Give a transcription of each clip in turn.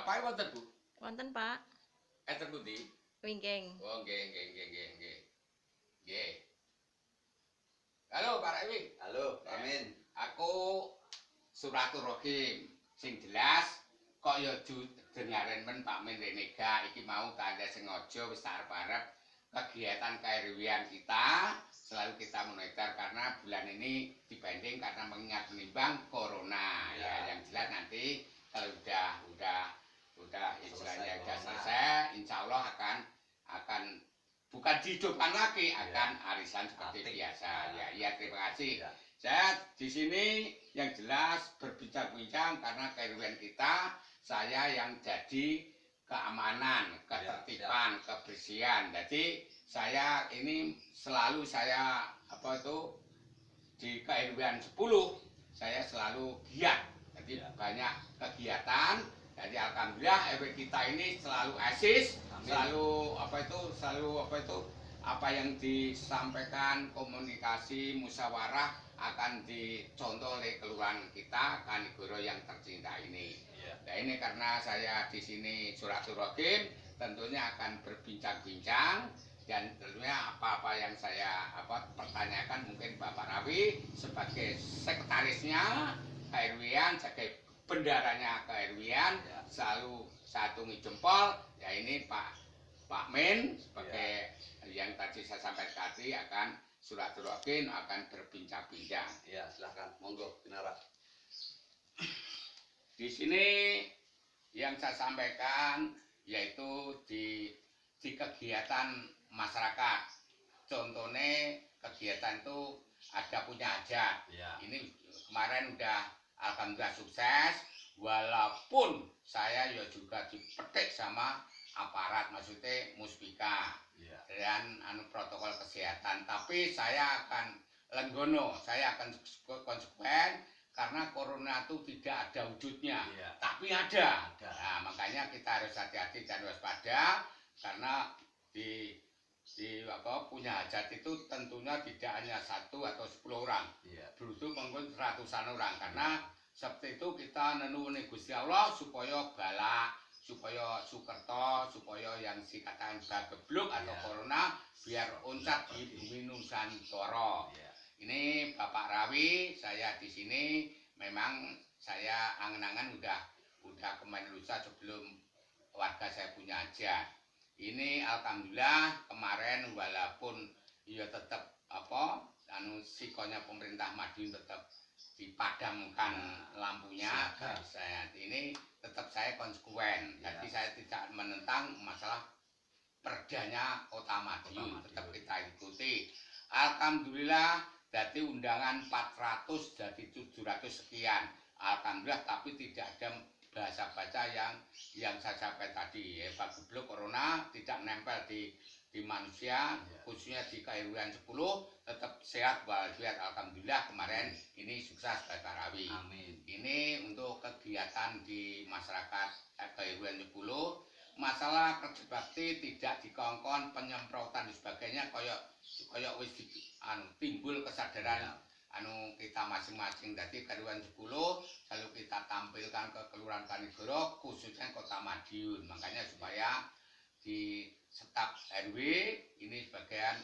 Bapake wonten, Bu? Wonten, Pak. Enten pundi? Wingking. Oh, nggih. Nggih. Halo, Pak Rawi. Halo, Amin. Aku Suraturrahim. Sing jelas kok ya dengaren men Pak Men Renega iki mau tanda sengaja wis arep-arep kegiatan KRW-an kita selalu kita monitor karena bulan ini dibanding karena mengingat menimbang corona ya yang jelas nanti kalau udah istilahnya udah selesai insya Allah akan bukan dihidupkan lagi akan arisan seperti biasa ya terima kasih saya di sini yang jelas berbincang-bincang karena KRW-an kita saya yang jadi keamanan, ketertiban, kebersihan. Jadi saya ini selalu di KRW-an 10 saya selalu giat. Jadi banyak kegiatan. Jadi alhamdulillah RW kita ini selalu eksis, selalu apa yang disampaikan komunikasi musyawarah akan dicontoh oleh kelurahan kita Kanigoro yang tercinta ini. Nah ini karena saya di sini Suraturrahim tentunya akan berbincang-bincang dan tentunya apa-apa yang saya pertanyakan mungkin Bapak Rawi sebagai sekretarisnya KRW-an, sebagai bendaranya KRW-an selalu satu jempol ya ini Pak Men sebagai yang tadi saya sampaikan tadi akan Suraturrahim akan berbincang-bincang. Ya, silakan. Monggo, Binara. Di sini yang saya sampaikan yaitu di kegiatan masyarakat. Contohnya kegiatan itu ada punya hajat. Ya. Ini kemarin udah alhamdulillah sukses. Walaupun saya ya juga dipetik sama aparat maksudnya muspika dan protokol kesehatan. Tapi saya akan lenggono, saya akan konsekuen. Karena corona itu tidak ada wujudnya, tapi ada. Nah, makanya kita harus hati-hati dan waspada karena punya hajat itu tentunya tidak hanya 1 atau 10 orang, beruntung mungkin ratusan orang. Karena seperti itu kita nenuni Gusti Allah supaya balak, supaya sukerto, supaya yang dikatakan bagebluk atau corona biar uncat di bumi Nusantara. Ini Bapak Rawi, saya di sini memang saya angen-angen udah kemarin lusa sebelum warga saya punya hajat. Ini alhamdulillah kemarin walaupun ya tetap sikonya pemerintah Madiun tetap dipadamkan lampunya, saya ini tetap saya konsekuen. Jadi saya tidak menentang masalah perdanya Kota Madiun, tetap kita ikuti. Alhamdulillah jadi undangan 400 jadi 700 sekian. Alhamdulillah tapi tidak ada bahasa baca yang saya sampaikan tadi ya bagebluk corona tidak nempel di manusia khususnya di KRW-an 10 tetap sehat walafiat. Alhamdulillah kemarin ini sukses Pak Rawi. Amin. Ini untuk kegiatan di masyarakat KRW-an 10 masalah kerja bakti tidak dikongkon penyemprotan dan sebagainya koyok wis timbul kesadaran kita masing-masing. Jadi KRW-an 10 selalu kita tampilkan ke Kelurahan Kanigoro khususnya Kota Madiun. Makanya supaya di staf RW ini sebagian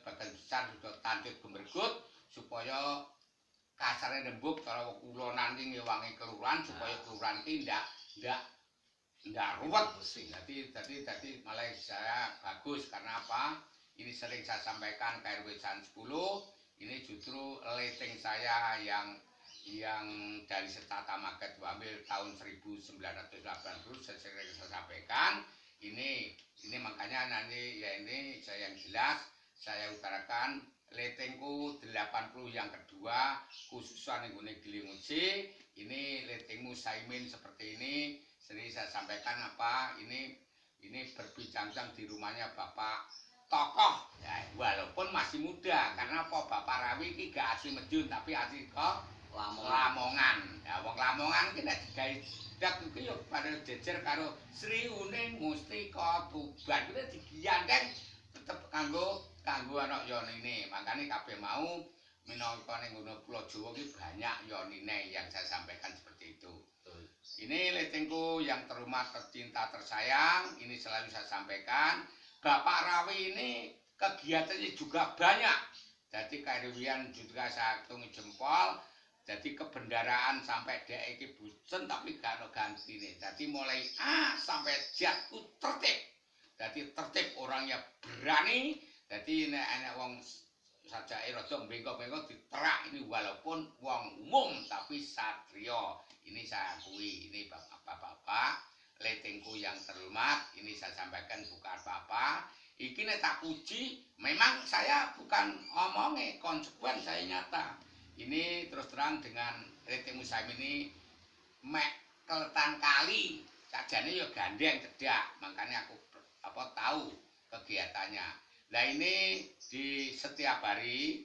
besar sudah tanjut gemergut supaya kasarnya nembuk kalau kula nanti ngewangi kelurahan supaya kelurahan ini ndak ruwet. Jadi malah saya bagus karena apa? Ini sering saya sampaikan KRW-an 10 ini justru rating saya yang dari Setata Market Wamil tahun 1980 saya sering sampaikan ini makanya nanti ya ini saya yang jelas saya utarakan ratingku 80 yang kedua khususnya nih Gilimuci ini ratingmu Saimin seperti ini sering saya sampaikan ini berbincang-bincang di rumahnya Bapak tokoh ya, walaupun masih muda karena apa Bapak Rawi iki gak asli Madiun tapi asli kok Lamongan. Ya wong Lamongan ki nek digawe dak iki yo pada jejer karo Sri Uning Mustika Tuban kuwi digiyanteng tetep kanggo anak yonine. Makane kabeh mau minangka ning ngono Pulau Jawa ki banyak yonine yang saya sampaikan seperti itu. Ini letingku yang terhormat, tercinta, tersayang, ini selalu saya sampaikan. Bapak Rawi ini kegiatannya juga banyak. Jadi keiriwian juga saya hitung jempol. Jadi kebendaraan sampai dia iki bucen tapi gak ada ganti nih. Jadi mulai A sampai Z ku tertib. Jadi tertib, orangnya berani. Jadi enek wong saja rada bengkok-bengkok diterak ini walaupun wong umum tapi satrio. Ini saya akui, ini bapak-bapak, letingku yang terhormat, ini saya sampaikan bukan apa-apa. Iki nek tak puji, memang saya bukan omongnya, konsekuen saya nyata. Ini terus terang dengan leting Musaim ini mek keletan kali, sajane ya gandeng cedak, makanya aku tahu kegiatannya. Nah ini di setiap hari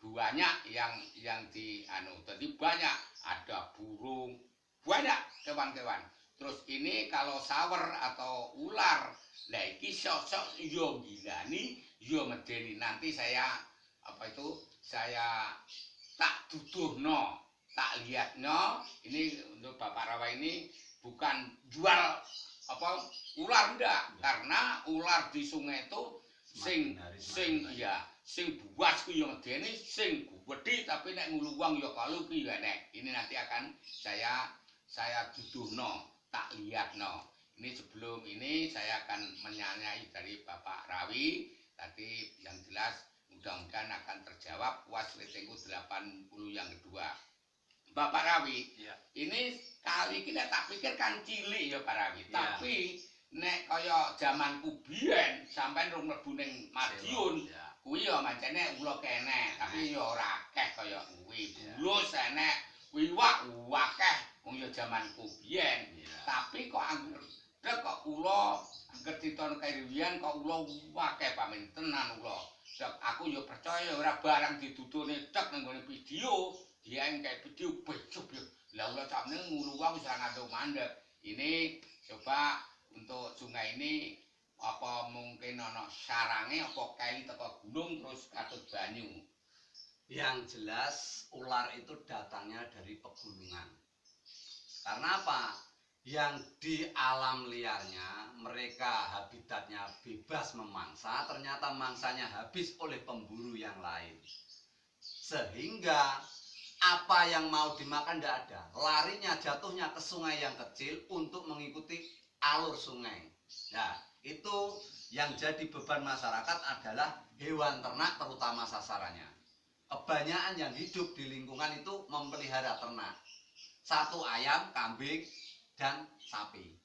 banyak yang di jadi banyak, ada burung, banyak kewan-kewan. Terus ini kalau sawer atau ular, lah iki sosok yo gilani, yo medeni. Nanti saya saya tak tuduhno, tak lihatno. Ini untuk Bapak Rawa ini bukan jual ular ndak, karena ular di sungai itu sing buas ku yo medeni, sing gedhe tapi nek nguluwang yo kalu ki ya nek. Ini nanti akan saya tuduhno, tak lihatno. Ini sebelum ini saya akan menyanyai dari Bapak Rawi. Tadi yang jelas mudah-mudahan akan terjawab puas letingku 80 yang kedua. Bapak Rawi, ya. Ini kali ini tak pikir kan cilik ya Pak Rawi, ya. Tapi nek kaya zamanku biyen sampean rung mlebu ning Madiun, kuwi ya mancene ula kene, tapi ya ora akeh kaya kuwi. Bulus enek, wiwak akeh wong ya zamanku biyen. Tapi kok angger kok ula angger diton kairiwian kok ula akeh pamen tenan ula. Aku ya percaya ora barang didudune tek nang gone video, dia kayak video becuk ya. Lah ula sakmene nguluwang wis ora ngandung mandek. Ini coba untuk sungai ini apa mungkin ana sarange apa kali teko gunung terus katut banyu. Yang jelas ular itu datangnya dari pegunungan. Karena apa? Yang di alam liarnya mereka habitatnya bebas memangsa, ternyata mangsanya habis oleh pemburu yang lain. Sehingga apa yang mau dimakan tidak ada. Larinya jatuhnya ke sungai yang kecil untuk mengikuti alur sungai. Nah, itu yang jadi beban masyarakat adalah hewan ternak terutama sasarannya. Kebanyakan yang hidup di lingkungan itu memelihara ternak. Satu ayam, kambing, dan sapi.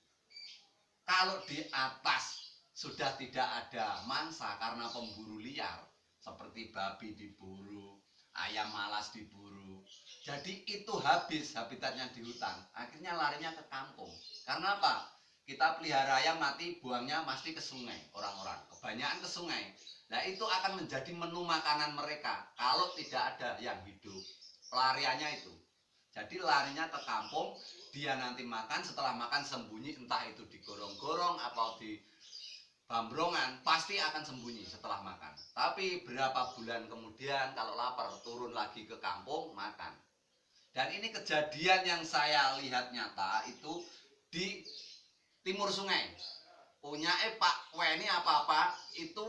Kalau di atas sudah tidak ada mangsa karena pemburu liar, seperti babi diburu, ayam malas diburu. Jadi itu habis habitatnya di hutan. Akhirnya larinya ke kampung. Karena apa? Kita pelihara ayam mati, buangnya pasti ke sungai orang-orang. Kebanyakan ke sungai. Nah itu akan menjadi menu makanan mereka. Kalau tidak ada yang hidup, pelariannya itu. Jadi larinya ke kampung, dia nanti makan, setelah makan sembunyi, entah itu di gorong-gorong atau di bambrongan, pasti akan sembunyi setelah makan. Tapi berapa bulan kemudian kalau lapar turun lagi ke kampung, makan. Dan ini kejadian yang saya lihat nyata itu di timur sungai. Punya Pak Weni apa-apa itu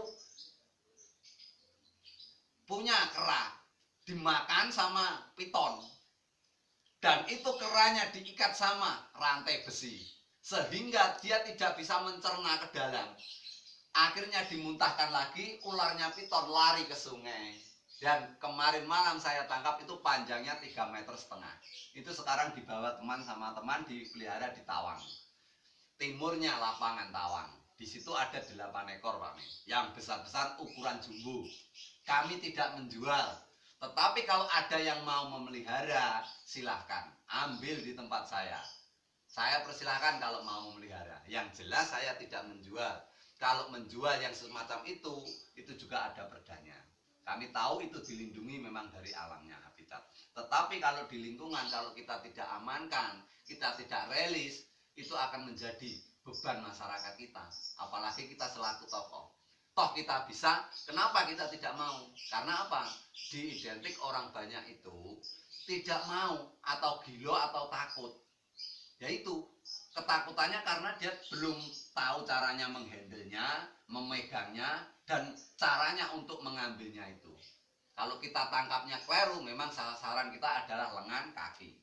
punya kera, dimakan sama piton. Dan itu keranya diikat sama rantai besi. Sehingga dia tidak bisa mencerna ke dalam. Akhirnya dimuntahkan lagi, ularnya piton lari ke sungai. Dan kemarin malam saya tangkap itu panjangnya 3,5 meter. Itu sekarang dibawa teman sama teman dipelihara di Tawang. Timurnya lapangan Tawang. Di situ ada 8 ekor Pak Men. Yang besar-besar ukuran jumbo. Kami tidak menjual. Tetapi kalau ada yang mau memelihara, silahkan ambil di tempat saya. Saya persilahkan kalau mau memelihara. Yang jelas saya tidak menjual. Kalau menjual yang semacam itu juga ada perdanya. Kami tahu itu dilindungi memang dari alamnya habitat. Tetapi kalau di lingkungan, kalau kita tidak amankan, kita tidak relis, itu akan menjadi beban masyarakat kita. Apalagi kita selaku tokoh. Toh kita bisa, kenapa kita tidak mau? Karena apa? Diidentik orang banyak itu tidak mau atau gilo atau takut. Yaitu ketakutannya karena dia belum tahu caranya menghandlenya, memegangnya, dan caranya untuk mengambilnya itu. Kalau kita tangkapnya keliru, memang sasaran kita adalah lengan kaki.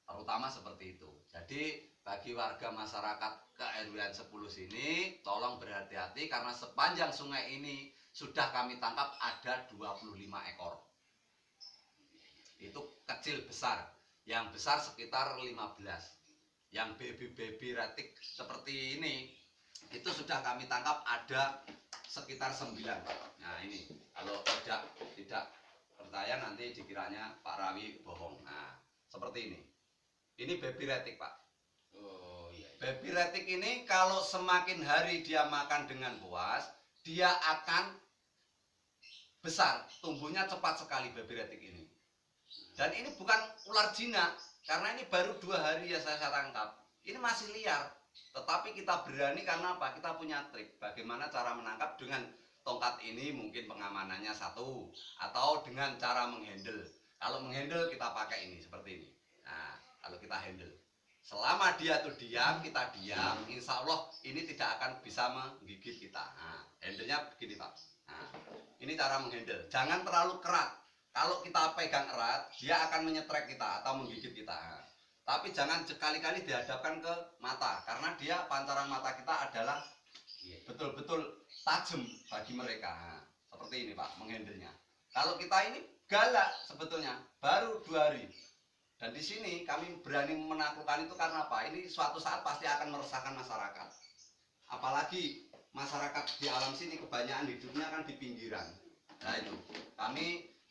Terutama seperti itu. Jadi bagi warga masyarakat ke-RW 10 sini, tolong berhati-hati karena sepanjang sungai ini sudah kami tangkap ada 25 ekor. Itu kecil besar. Yang besar sekitar 15. Yang baby retik seperti ini itu sudah kami tangkap ada sekitar 9. Nah ini kalau tidak percaya nanti dikiranya Pak Rawi bohong. Nah seperti ini baby retik Pak. Oh iya. Baby retik ini kalau semakin hari dia makan dengan puas, dia akan besar, tumbuhnya cepat sekali baby retik ini. Dan ini bukan ular jinak, karena ini baru 2 hari ya saya tangkap. Ini masih liar, tetapi kita berani karena apa? Kita punya trik bagaimana cara menangkap dengan tongkat ini, mungkin pengamanannya satu, atau dengan cara menghandle. Kalau menghandle kita pakai ini seperti ini. Nah, kalau kita handle, selama dia tuh diam, kita diam, insya Allah ini tidak akan bisa menggigit kita. Nah, handlenya begini Pak. Nah, ini cara menghandle. Jangan terlalu kerat. Kalau kita pegang erat, dia akan menyetrek kita atau menggigit kita. Nah, tapi jangan sekali-kali dihadapkan ke mata, karena dia pancaran mata kita adalah betul-betul tajam bagi mereka. Nah, seperti ini Pak, menghandlenya. Kalau kita ini galak sebetulnya, baru 2 hari. Dan di sini kami berani menaklukkan itu karena apa? Ini suatu saat pasti akan meresahkan masyarakat. Apalagi masyarakat di alam sini kebanyakan hidupnya kan di pinggiran. Nah itu,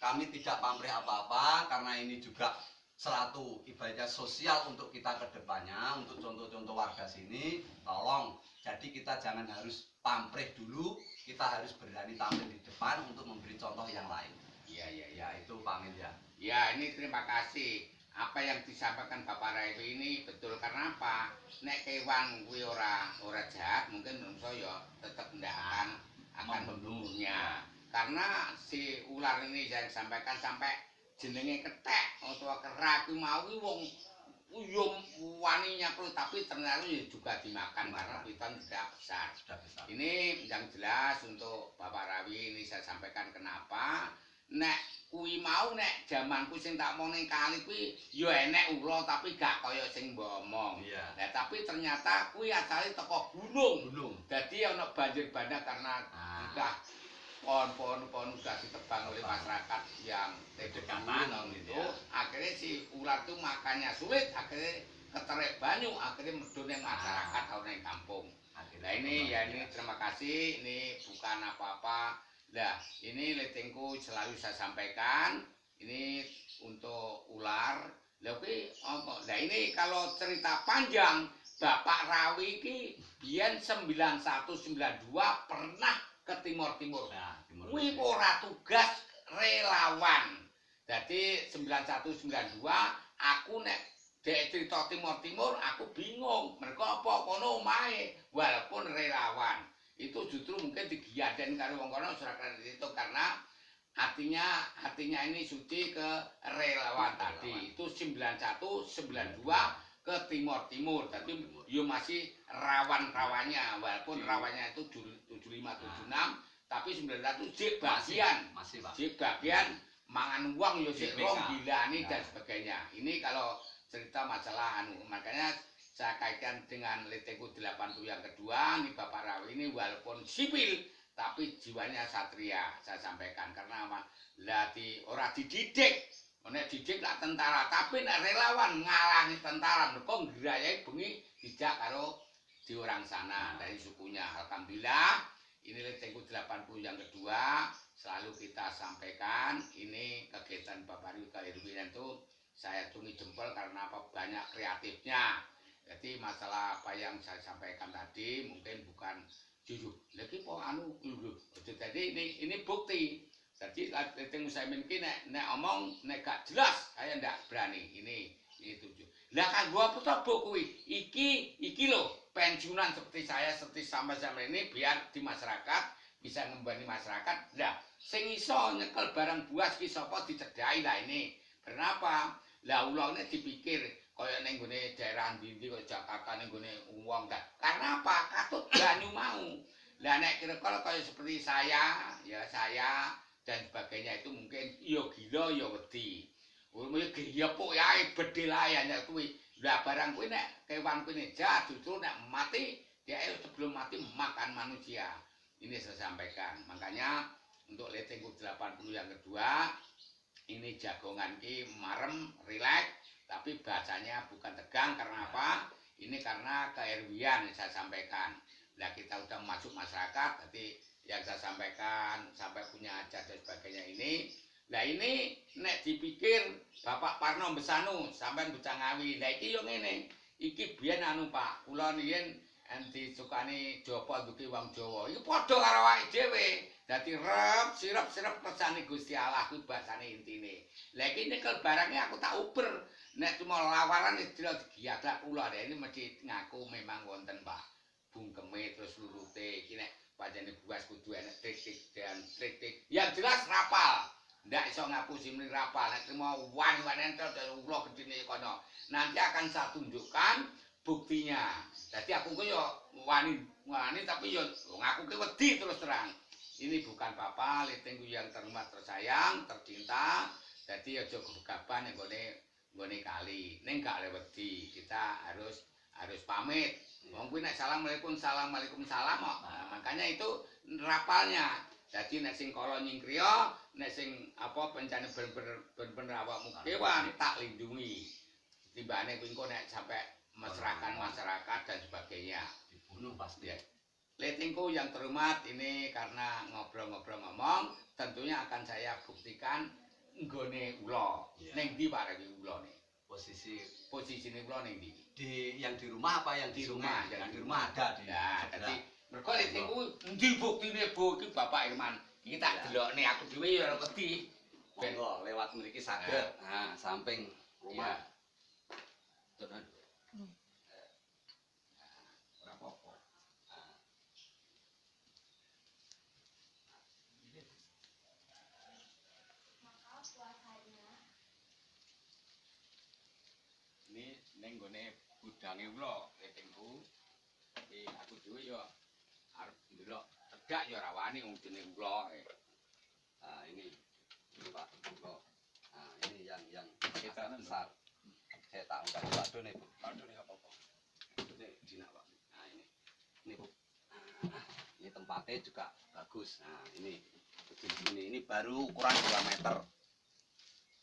kami tidak pamrih apa-apa karena ini juga suatu ibadah sosial untuk kita ke depannya, untuk contoh-contoh warga sini. Tolong, jadi kita jangan harus pamrih dulu, kita harus berani tampil di depan untuk memberi contoh yang lain. Iya. Itu Pak Amin ya. Ya, ini terima kasih. Apa yang disampaikan Bapak Rawi ini betul, karena apa? Nek kewan kuwi ora jahat, mungkin menurut saya tetap tidak akan membunuhnya. Karena si ular ini saya sampaikan sampai jenenge ketek atau kera kuwi mau wong uyum wani nyakluk, tapi ternyata juga dimakan karena piton tidak besar. Ini yang jelas untuk Bapak Rawi ini saya sampaikan kenapa. Nek kuwi mau nek jamanku sing tak omong ning kali kuwi ya enek ula tapi gak kaya sing mbok omong. Iya. Nah, tapi ternyata kuwi asale teko gunung. Dadi ana banjir bandang karena udah pohon-pohon udah ditebang oleh masyarakat yang berdekatan gitu. Akhirnya si ular itu makannya sulit, akhirnya keterek banyu, akhirnya medun yang masyarakat atau yang kampung. Nah ini ya ini terima kasih, ini bukan apa-apa. Nah ini letingku selalu saya sampaikan, ini untuk ular. Nah ini kalau cerita panjang, Bapak Rawi ki biyen 9192 pernah ke Timur-Timur. Kuwi ora tugas relawan. Jadi 9192 aku nek dek cerita Timur-Timur aku bingung. Mereka apa kono omahe walaupun relawan. Itu justru mungkin digiaden karo wong kono Surakarta itu karena hatinya ini suci ke relawan tadi. Itu 9192 ke Timur-Timur. Tapi yo masih rawan-rawannya walaupun rawannya itu 7576 tapi 91 jek bagian masih Pak. Jek bagian mangan uang yo sik rom gilani dan sebagainya. Ini kalau cerita masalah makanya saya kaitkan dengan Leteku 80 yang kedua nih Bapak Rawi ini walaupun sipil tapi jiwanya satria saya sampaikan karena apa? Ora dididik. Nek didik lah tentara, tapi nek relawan ngalahi tentara, mereka ngerayai bengi tidak karo di orang sana dari sukunya. Alhamdulillah, ini Leteku 80 yang kedua selalu kita sampaikan. Ini kegiatan Bapak Rawi KRW itu saya tungi jempol karena apa banyak kreatifnya. Jadi masalah apa yang saya sampaikan tadi mungkin bukan jujur. Lagi po jadi ini bukti. Jadi Leting Musaimin ki nek omong nek gak jelas saya ndak berani. Ini tujuh. Lah kan gua apa kuwi? Iki lho pensiunan seperti saya seperti sama-sama ini biar di masyarakat bisa ngembani masyarakat. Lah sing iso nyekel barang buas ki sapa dicedhaki lah ini. Kenapa? Lah ulane dipikir kaya ning gone daerah ndi-ndi kaya Jakarta ning gone wong dak. Karena apa? Katut banyu mau. Lah nek kira-kira kaya seperti saya, ya saya dan sebagainya itu mungkin ya gila ya wedi. Umumnya geyepuk yae bedil ae nek kuwi. Lah barang kuwi nek kewan kuwi jahat justru nek mati dia sebelum mati makan manusia. Ini saya sampaikan. Makanya untuk Letengku 80 yang kedua ini jagongan ki marem, rileks, tapi bahasanya bukan tegang karena apa? Ini karena keerwian yang saya sampaikan. Nah kita udah masuk masyarakat, jadi yang saya sampaikan sampai punya adat dan sebagainya ini. Nah ini nek dipikir Bapak Parno Besanu sampai Becangawi. Nah iki yo ngene. Iki biyen anu Pak, kula riyen disukani Japa duki wong Jawa. Iki padha karo awake dhewe. Dadi rep sirep kersane Gusti Allah kuwi bahasane intine. Lah iki nyekel barangnya aku tak uber. Nek cuma lawaran istilah digiyadak kula ini mesti ngaku memang wonten Pak. Bungkeme terus lurute iki nek pancene buas kudu enek trik-trik dan trik-trik. Yang jelas rapal. Ndak iso ngapusi mrene rapal nek mau wani-wani entel ulo gedine kono. Nanti akan saya tunjukkan buktinya. Jadi aku ku yo wani tapi yo ngaku ke wedi terus terang. Ini bukan apa-apa, Letengku yang terhormat, tersayang, tercinta. Jadi aja gegaban ning nggone kali. Ning gak wedi, kita harus pamit. Wong kuwi nek assalamualaikum salam kok. Nah, makanya itu rapalnya. Jadi nek sing kala nyingkriya, nek sing apa pencane bener-bener awakmu kewan tak lindungi. Timbane kuwi engko nek sampai masyarakat dan sebagainya dibunuh pasti. Ya. Letengku yang terhormat ini karena ngobrol-ngobrol ngomong, tentunya akan saya buktikan nggone ula. Ya. Ning ndi Pak Rewi ulane? Posisine ula ning ndi? Yang di rumah apa yang di rumah? Yang di rumah ada di. Ya, dadi mergo letengku endi buktine Bu iki Bapak Irman. Iki tak delokne aku dhewe ya wedi. Monggo lewat mriki saged. Nah, samping rumah. Tenan. Ora apa-apa. Ini ning gone gudange ula letengku. Jadi aku dhewe ya arep ndelok tedak ya ora wani wong jenenge ula. Nah, ini Pak. Nah, ini yang kita besar. Saya tak ungkap waduh nih, Bu. Waduh nek apa-apa. Ini jinak Pak. Nah, ini Bu. Nah, ini tempatnya juga bagus. Nah, ini baru ukuran 2 meter.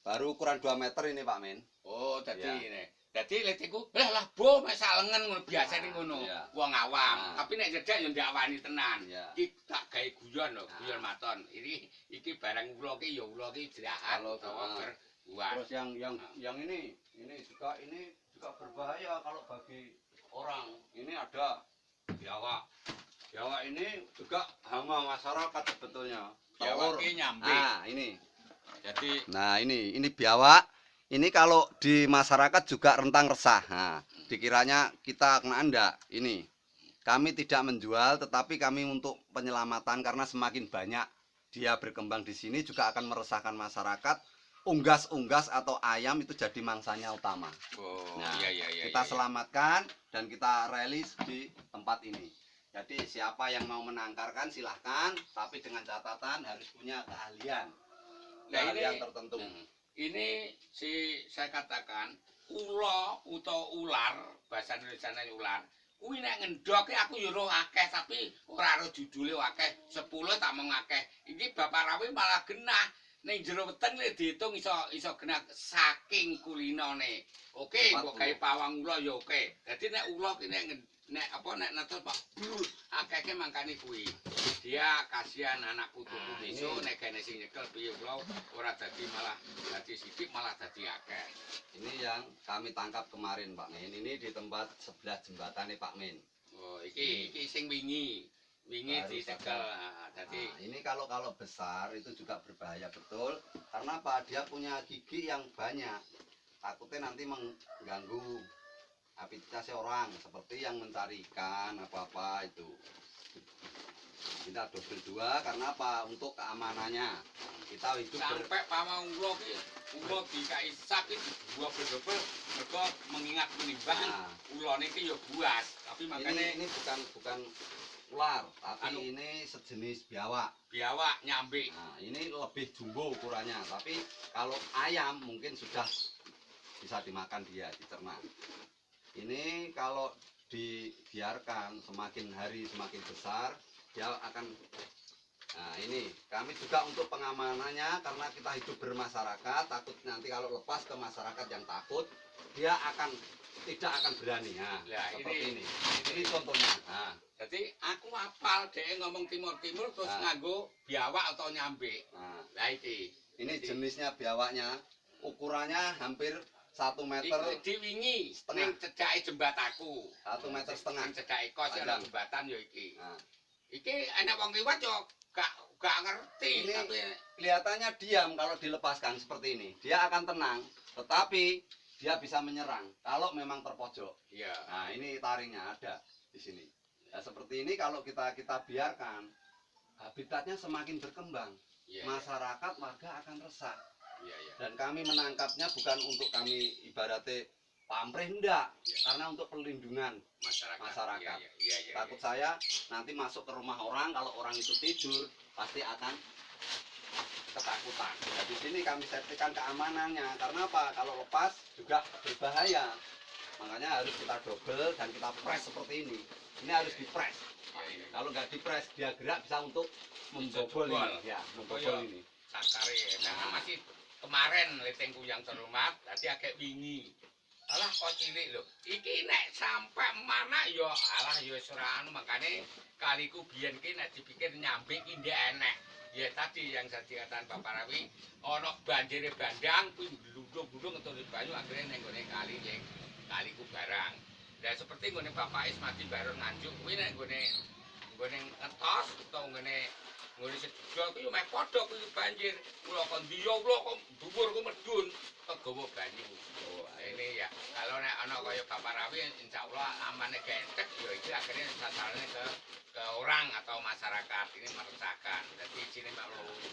Baru ukuran 2 meter ini Pak Men. Oh, dadi Ya. ini. Dadi letengku, lah bo mek salengen ngono biasane ngono. Ya. Wong awam. Nah. Tapi nek jedak ya ndak wani tenan. Ya. Iki tak gawe guyon lho, Nah. guyon maton. Iki barang ula ki ya ula ki jahat Kalau utawa berbuat. Terus yang ini juga berbahaya kalau bagi orang. Ini ada biawak. Biawak ini juga hama masyarakat sebetulnya. Biawak ki nyambi. Nah, ini. Jadi Nah, ini biawak. Ini kalau di masyarakat juga rentang resah. Nah, dikiranya kita kena enggak. Ini. Kami tidak menjual, tetapi kami untuk penyelamatan karena semakin banyak dia berkembang di sini juga akan meresahkan masyarakat. Unggas-unggas atau ayam itu jadi mangsanya utama. Nah, kita selamatkan dan kita rilis di tempat ini. Jadi siapa yang mau menangkarkan silahkan, tapi dengan catatan harus punya keahlian. Nah, Keahlian ini- tertentu. ini saya katakan ula utawa ular, bahasa Indonesiane ular. Kuwi nek ngendoke aku ya ora akeh tapi ora ro judule akeh 10 tak mung akeh. Iki Bapak Rawi malah genah ning jero weteng nek diitung iso genah saking kulinone. Oke, mbok gawe pawang ula ya oke. Dadi nek ula ki nek netes Pak akeh mangkane kuwi. Dia kasihan anak putuku besok nek kene sing nyekel piye ula ora dadi malah dadi sithik malah dadi akeh. Ini yang kami tangkap kemarin Pak Men. Ini di tempat sebelah jembatan Pak Men. Oh, iki sing wingi Baru dicekel. Dadi Nah, ini kalau besar itu juga berbahaya betul. Karena apa? Dia punya gigi yang banyak. Takutnya nanti mengganggu aktivitas orang seperti yang mencari ikan apa-apa itu. Kita double 2 karena apa? Untuk keamanannya. Kita hidup sampai pamang ulo ki ulo dikai sak iki double mergo mengingat menimbang Nah, ulone iki ya buas. Tapi makanya ini bukan ular, tapi Anu. ini sejenis biawak. biawak nyambe. Nah, ini lebih jumbo ukurannya, tapi kalau ayam mungkin sudah bisa dimakan dia, dicerna. Ini kalau dibiarkan semakin hari semakin besar, dia akan. Nah, ini kami juga untuk pengamanannya karena kita hidup bermasyarakat, takut nanti kalau lepas ke masyarakat yang takut, dia tidak akan berani. Nah, Lah, seperti ini. Ini contohnya. Nah, Jadi aku apal dhek ngomong timur-timur terus Nah. nganggo biawak atau nyambe. nah, Lah iki. ini Jadi, jenisnya biawaknya, ukurannya hampir 1 meter, Iki diwingi setengah. ning cedhake jembataku. 1 meter setengah. Ning cedhake kos ana Panjang. jembatan ya iki. Nah, Iki enak wong liwat yo gak ngerti Ini- tapi kelihatannya diam kalau dilepaskan seperti ini. Dia akan tenang, tetapi dia bisa menyerang kalau memang terpojok. ya. Nah, ini taringnya ada di sini. Nah, seperti ini kalau kita biarkan, habitatnya semakin berkembang. Iya. Masyarakat warga akan resah. Iya, iya. Dan kami menangkapnya bukan untuk kami ibaratnya pamrih, enggak, Iya. karena untuk perlindungan masyarakat. Iya, iya, iya. Takut saya nanti masuk ke rumah orang, kalau orang itu tidur pasti akan ketakutan. Nah, di sini kami sertikan keamanannya. Karena apa? Kalau lepas juga berbahaya. Makanya harus kita double dan kita press seperti ini. Ini harus dipres. Iya, iya. Kalau nggak dipres, dia gerak bisa untuk membobol jebol. ini. Ya, membobol Oh, iya. ini. Sakare karena masih kemarin letengku yang terhormat tadi agak wingi. Alah kok cilik lho. Iki nek sampe mana ya alah ya wis ora anu makane kaliku biyen ki nek dipikir nyambe ki ndek enek. Ya tadi yang saya dikatakan Bapak Rawi, ana banjire bandang kuwi glundung-glundung entuk banyu akhirnya ning gone kali ning kaliku barang. Dan seperti nggone Bapak Ismadi Baron Nganjuk kuwi nek nggone ngetos utawa nggone sedol kuwi meh padha kuwi banjir. Kula kon ndiya kula kok dhuwur ku medun kegawa banyu. Oh, ini ya. Kalau nek ana kaya Bapak Rawi insyaallah aman nek entek ya iki akhirnya sasarannya ke orang atau masyarakat ini meresahkan. Jadi sini Mbak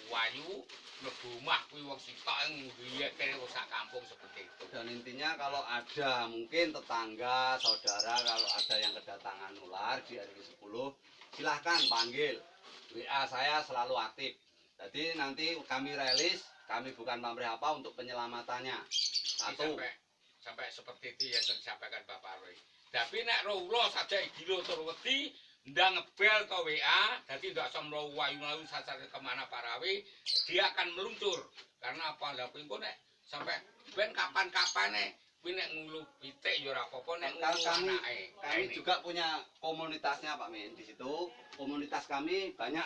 Wayu mlebu omah kuwi wong sitok nggiyek kene sak kampung seperti itu. Dan intinya kalau ada mungkin tetangga, saudara, kalau ada yang kedatangan ular di RW 10, silahkan panggil. WA saya selalu aktif. Jadi nanti kami rilis, kami bukan pamrih apa untuk penyelamatannya. Satu. Sampai seperti itu yang disampaikan Bapak Roy. Tapi nek ro saja gilo tur wedi ndang ngebel ke WA, jadi ndak usah mlayu-mlayu sasar kemana Pak Rawi, dia akan meluncur. Karena apa? Lah kuwi nek sampai ben kapan-kapane kuwi nek ngulu pitik ya ora apa-apa nek ngulu anake. Kami juga punya komunitasnya Pak Min. Di situ komunitas kami banyak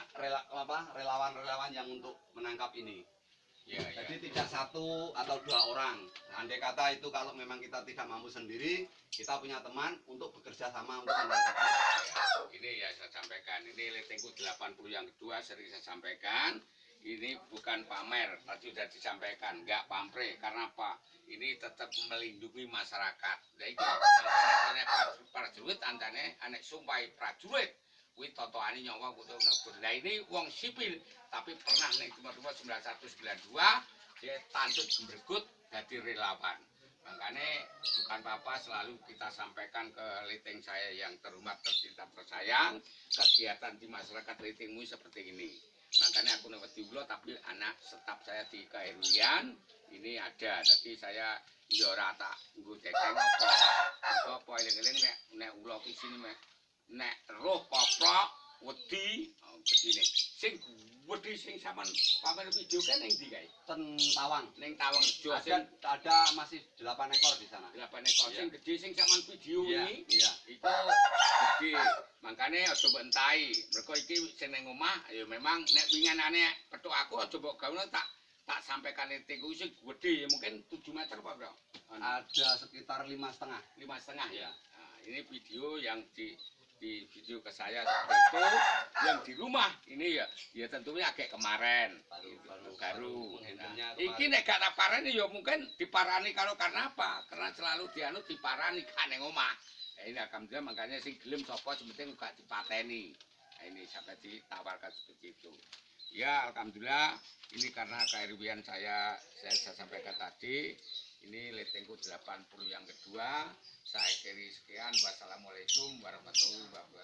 relawan-relawan yang untuk menangkap ini. Ya, Jadi tidak 1 atau 2 orang. Andai kata itu kalau memang kita tidak mampu sendiri, kita punya teman untuk bekerja sama untuk menangkap. Ini ya saya sampaikan. Ini letengku 80 yang kedua sering saya sampaikan. Ini bukan pamer, tadi sudah disampaikan, enggak pamrih. Karena apa? Ini tetap melindungi masyarakat. Nah itu, prajurit antane anek sumpai prajurit. Kuwi totoane nyawa kudu nebur. Lah ini wong sipil tapi pernah ning Timur 9192 dia tanduk jembregut dadi relawan. Makanya bukan apa-apa selalu kita sampaikan ke leteng saya yang terhormat tercinta tersayang, kegiatan di masyarakat letengmu seperti ini. Makanya aku wedi ulo tapi anak staf saya di keherwian ini ada. Jadi saya ya ora tak nggo cekeng apa eling-eling nek ulo ki sini nek roh koprok wedi begini sing wedi sing sampean pamer video kan ning ndi kae Tawang. ning Tawang Rejo sing Ada masih 8 ekor di sana. 8 ekor sing gede sing sampean video ini Iya. iku gede makane aja mbok entahi mergo iki sing ning omah ya memang nek winganane petuk aku aja mbok gawe tak sampaikan etiku sing gede ya mungkin 7 meter apa bro Ada sekitar 5,5. 5,5 Ya. Nah, ini video yang di video ke saya seperti itu yang di rumah ini ya tentunya agak kemarin baru. Menghandlenya Iki nek gak parani ya mungkin diparani kalau karena apa? Karena selalu dianut diparani kan ning omah. Ini alhamdulillah makanya sing gelem sapa sementing gak dipateni. Nah, ini sampai ditawarkan seperti itu. Ya, alhamdulillah ini karena keirwian saya sampaikan tadi. Ini letengku 80 yang kedua. Saya kiri sekian. Wassalamualaikum warahmatullahi wabarakatuh.